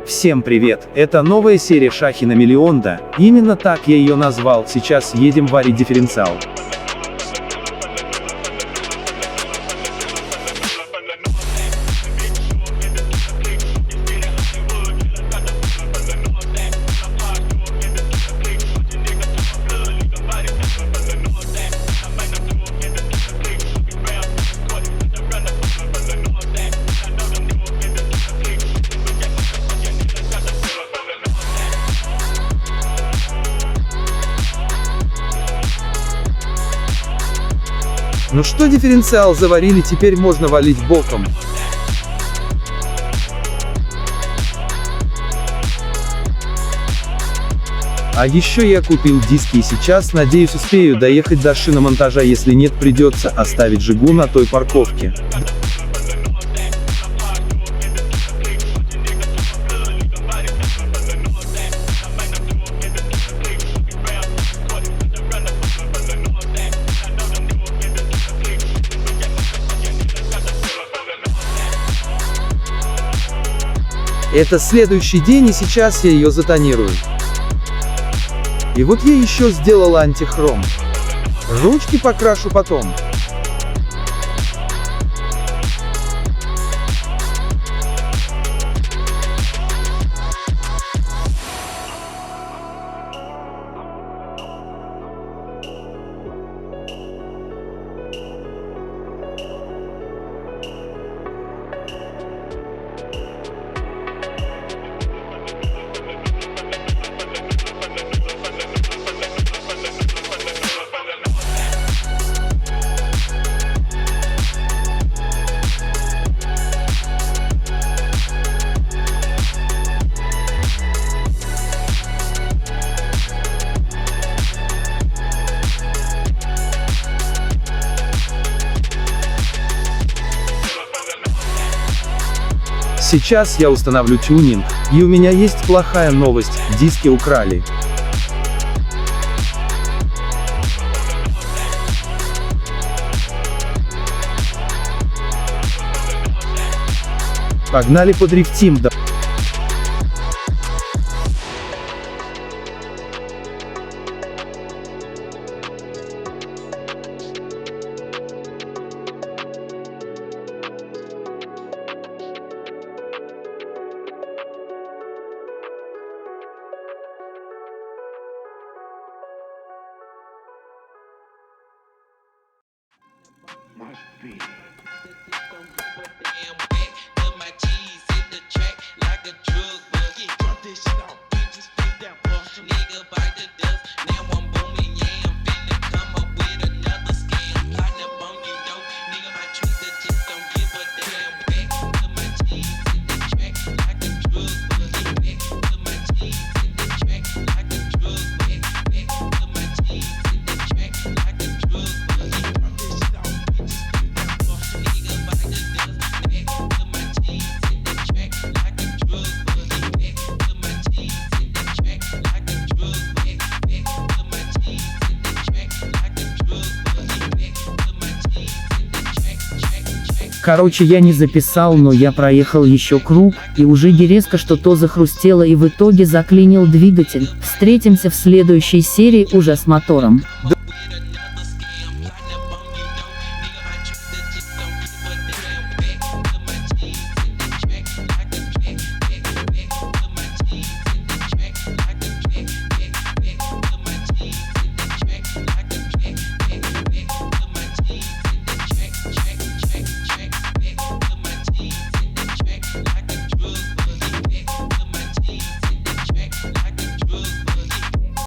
Всем привет, это новая серия Шахи на миллион, да, именно так я ее назвал, сейчас едем варить дифференциал. Ну что, дифференциал заварили, теперь можно валить боком. А еще я купил диски и сейчас, надеюсь, успею доехать до шиномонтажа, если нет, придется оставить Жигу на той парковке. Это следующий день, и сейчас я ее затонирую. И вот я еще сделал антихром. Ручки покрашу потом. Сейчас я установлю тюнинг, и у меня есть плохая новость, диски украли. Погнали подрифтим, да. Must be. Короче, я не записал, но я проехал еще круг, и уже резко что-то захрустело и в итоге заклинил двигатель. Встретимся в следующей серии уже с мотором.